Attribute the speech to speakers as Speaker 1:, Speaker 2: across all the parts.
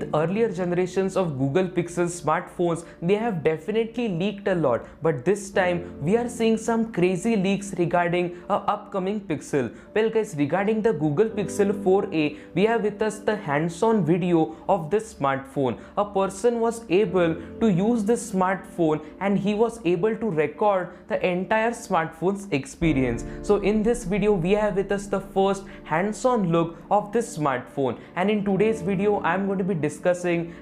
Speaker 1: In earlier generations of Google Pixel smartphones, they have definitely leaked a lot, but this time we are seeing some crazy leaks regarding a upcoming Pixel. Well guys, regarding the Google Pixel 4a, we have with us the hands-on video of this smartphone. A person was able to use this smartphone and he was able to record the entire smartphone's experience. So in this video, we have with us the first hands-on look of this smartphone, and in today's video I am going to be discussing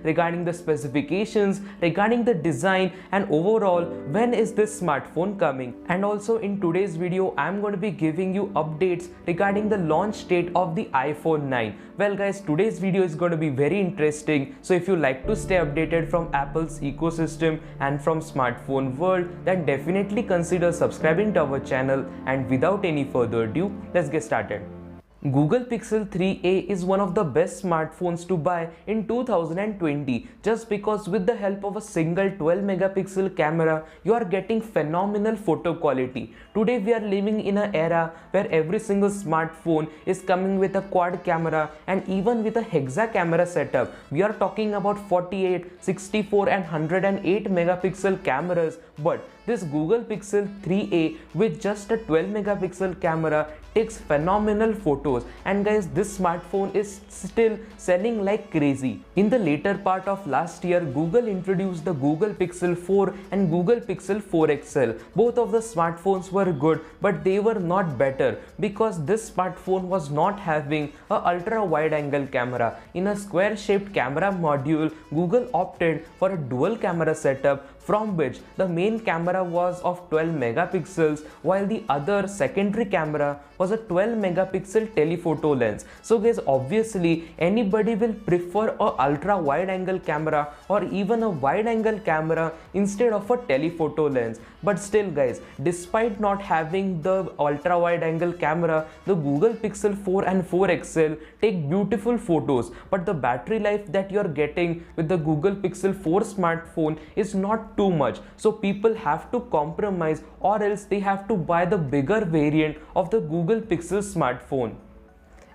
Speaker 1: regarding the specifications, regarding the design, and overall when is this smartphone coming. And also in today's video I am going to be giving you updates regarding the launch date of the iPhone 9. Well guys, today's video is going to be very interesting, so if you like to stay updated from Apple's ecosystem and from smartphone world, then definitely consider subscribing to our channel. And without any further ado, let's get started. Google Pixel 3a is one of the best smartphones to buy in 2020 just because with the help of a single 12 megapixel camera, you are getting phenomenal photo quality. Today we are living in an era where every single smartphone is coming with a quad camera and even with a hexa camera setup. We are talking about 48, 64 and 108 megapixel cameras, but this Google Pixel 3a with just a 12 megapixel camera takes phenomenal photos, and guys, this smartphone is still selling like crazy. In the later part of last year, Google introduced the Google Pixel 4 and Google Pixel 4 XL. Both of the smartphones were good, but they were not better because this smartphone was not having a ultra wide angle camera. In a square shaped camera module, Google opted for a dual camera setup, from which the main camera was of 12 megapixels while the other secondary camera was a 12 megapixel telephoto lens. So guys, obviously anybody will prefer a ultra wide angle camera or even a wide angle camera instead of a telephoto lens. But still guys, despite not having the ultra wide angle camera, the Google Pixel 4 and 4 XL take beautiful photos, but the battery life that you are getting with the Google Pixel 4 smartphone is not too much, so people have to compromise or else they have to buy the bigger variant of the Google Pixel smartphone.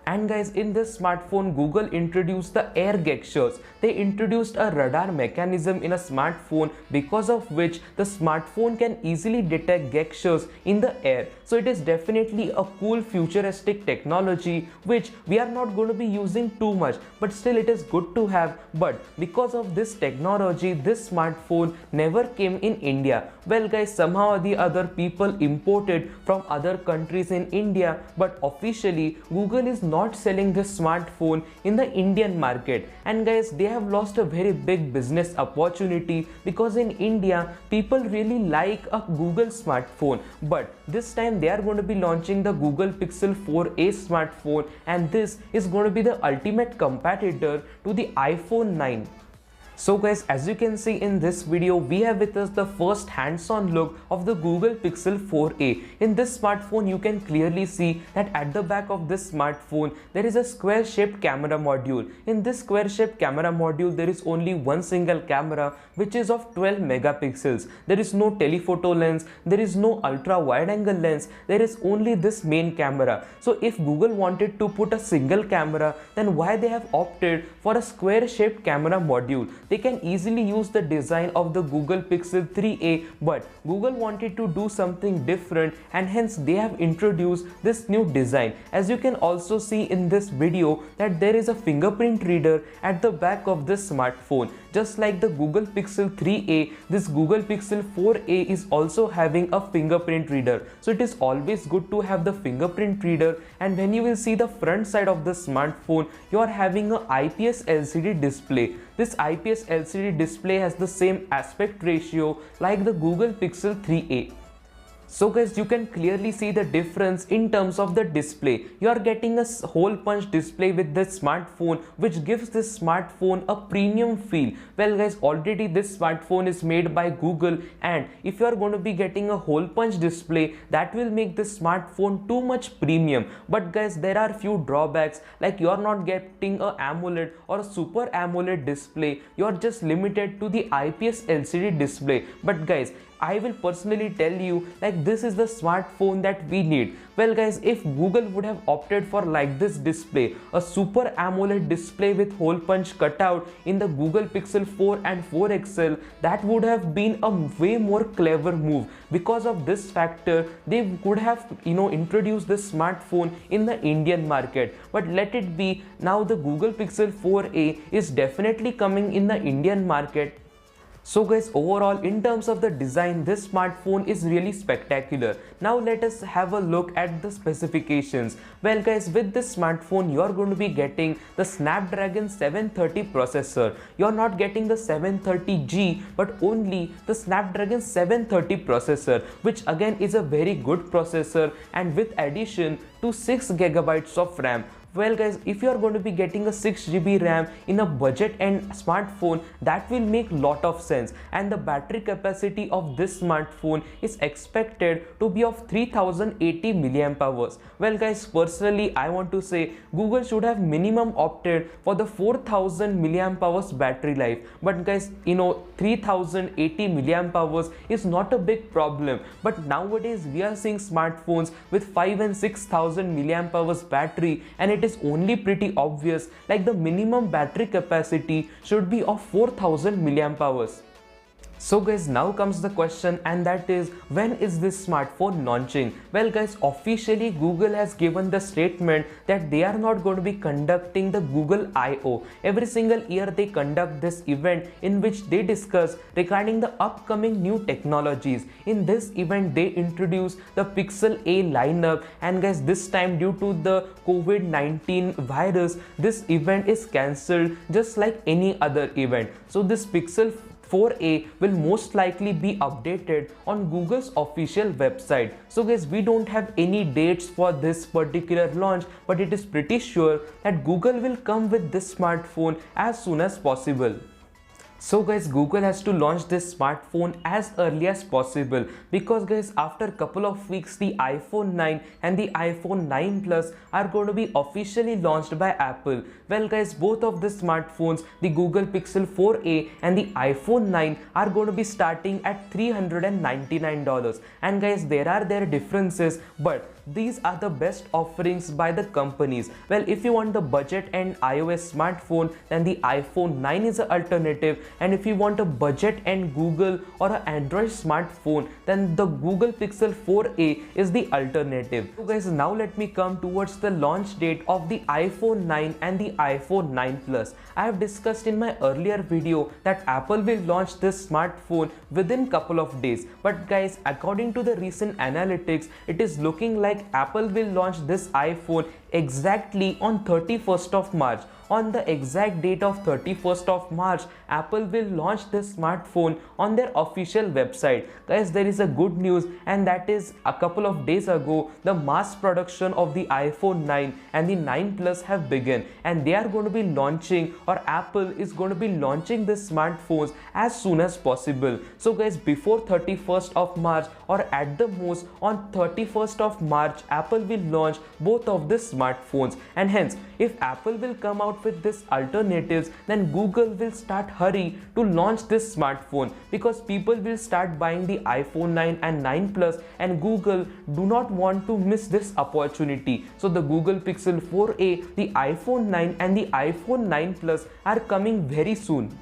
Speaker 1: And guys, in this smartphone, Google introduced the air gestures. They introduced a radar mechanism in a smartphone because of which the smartphone can easily detect gestures in the air. So it is definitely a cool futuristic technology which we are not going to be using too much, but still it is good to have. But because of this technology, this smartphone never came in India. Well guys, somehow or the other people imported from other countries in India, but officially Google is not selling this smartphone in the Indian market. And guys, they have lost a very big business opportunity because in India people really like a Google smartphone, but this time they are going to be launching the Google Pixel 4a smartphone, and this is going to be the ultimate competitor to the iPhone 9. So guys, as you can see in this video, we have with us the first hands-on look of the Google Pixel 4a. In this smartphone, you can clearly see that at the back of this smartphone, there is a square-shaped camera module. In this square-shaped camera module, there is only one single camera which is of 12 megapixels. There is no telephoto lens, there is no ultra-wide-angle lens, there is only this main camera. So if Google wanted to put a single camera, then why they have opted for a square-shaped camera module? They can easily use the design of the Google Pixel 3a, but Google wanted to do something different and hence they have introduced this new design. As you can also see in this video that there is a fingerprint reader at the back of this smartphone. Just like the Google Pixel 3a, this Google Pixel 4a is also having a fingerprint reader. So it is always good to have the fingerprint reader, and when you will see the front side of the smartphone, you are having a IPS LCD display. This IPS LCD display has the same aspect ratio like the Google Pixel 3a. So guys, you can clearly see the difference in terms of the display. You are getting a hole punch display with this smartphone, which gives this smartphone a premium feel. Well guys, already this smartphone is made by Google, and if you are going to be getting a hole punch display, that will make this smartphone too much premium. But guys, there are few drawbacks, like you are not getting a AMOLED or a Super AMOLED display. You are just limited to the IPS LCD display. But guys, I will personally tell you like this is the smartphone that we need. Well guys, if Google would have opted for like this display, a super AMOLED display with hole punch cutout in the Google Pixel 4 and 4 XL, that would have been a way more clever move. Because of this factor, they could have introduced this smartphone in the Indian market. But let it be, now the Google Pixel 4a is definitely coming in the Indian market. So guys, overall in terms of the design, this smartphone is really spectacular. Now let us have a look at the specifications. Well guys, with this smartphone you are going to be getting the Snapdragon 730 processor. You are not getting the 730G but only the Snapdragon 730 processor, which again is a very good processor, and with addition to 6 GB of RAM. Well guys, if you are going to be getting a 6GB RAM in a budget end smartphone, that will make lot of sense, and the battery capacity of this smartphone is expected to be of 3080 mAh. Well guys, personally I want to say Google should have minimum opted for the 4000 mAh battery life, but guys 3080 mAh is not a big problem. But nowadays we are seeing smartphones with 5 and 6000 mAh battery, and it is only pretty obvious like the minimum battery capacity should be of 4000 mAh. So guys, now comes the question, and that is, when is this smartphone launching? Well guys, officially Google has given the statement that they are not going to be conducting the Google I/O. Every single year they conduct this event in which they discuss regarding the upcoming new technologies. In this event they introduce the Pixel A lineup, and guys, this time due to the COVID-19 virus, this event is cancelled just like any other event. So this Pixel 4a will most likely be updated on Google's official website. So guys, we don't have any dates for this particular launch, but it is pretty sure that Google will come with this smartphone as soon as possible. So guys, Google has to launch this smartphone as early as possible, because guys, after a couple of weeks the iPhone 9 and the iPhone 9 Plus are going to be officially launched by Apple. Well guys, both of the smartphones, the Google Pixel 4a and the iPhone 9, are going to be starting at $399. And guys, there are their differences, but these are the best offerings by the companies. Well, if you want the budget and iOS smartphone, then the iPhone 9 is an alternative, and if you want a budget and Google or an Android smartphone, then the Google Pixel 4a is the alternative. So guys, now let me come towards the launch date of the iPhone 9 and the iPhone 9 Plus. I have discussed in my earlier video that Apple will launch this smartphone within couple of days, but guys, according to the recent analytics, it is looking like Apple will launch this iPhone exactly on 31st of March. On the exact date of 31st of March, Apple will launch this smartphone on their official website. Guys, there is a good news, and that is a couple of days ago, the mass production of the iPhone 9 and the 9 Plus have begun, and they are going to be launching, or Apple is going to be launching these smartphones as soon as possible. So guys, before 31st of March, or at the most on 31st of March, Apple will launch both of these smartphones. And hence, if Apple will come out with these alternatives, then Google will start hurry to launch this smartphone, because people will start buying the iPhone 9 and 9 Plus, and Google do not want to miss this opportunity. So the Google Pixel 4a, the iPhone 9 and the iPhone 9 Plus are coming very soon.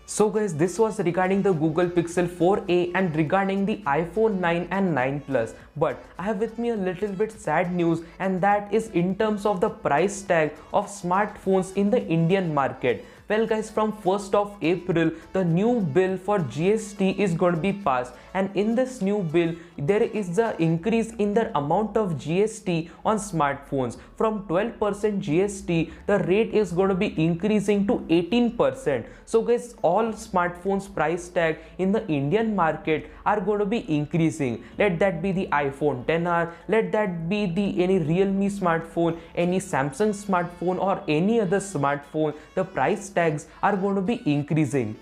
Speaker 1: So guys, this was regarding the Google Pixel 4a and regarding the iPhone 9 and 9 Plus. But I have with me a little bit sad news, and that is in terms of the price tag of smartphones in the Indian market. Well guys, from 1st of April, the new bill for GST is going to be passed, and in this new bill, there is the increase in the amount of GST on smartphones. From 12% GST, the rate is going to be increasing to 18%. So guys, all smartphones price tag in the Indian market are going to be increasing. Let that be the iPhone XR, let that be the any Realme smartphone, any Samsung smartphone, or any other smartphone, the price tags are going to be increasing.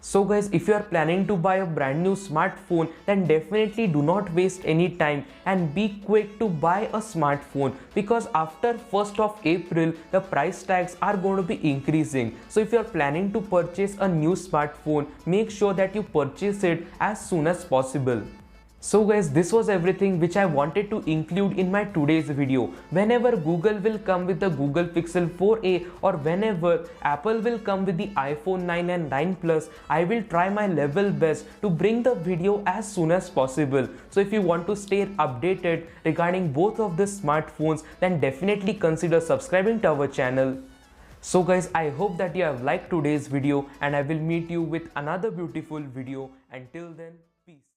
Speaker 1: So guys, if you are planning to buy a brand new smartphone, then definitely do not waste any time and be quick to buy a smartphone, because after 1st of April the price tags are going to be increasing. So if you are planning to purchase a new smartphone, make sure that you purchase it as soon as possible. So guys, this was everything which I wanted to include in my today's video. Whenever Google will come with the Google Pixel 4a, or whenever Apple will come with the iPhone 9 and 9 Plus, I will try my level best to bring the video as soon as possible. So if you want to stay updated regarding both of the smartphones, then definitely consider subscribing to our channel. So guys, I hope that you have liked today's video, and I will meet you with another beautiful video. Until then, peace.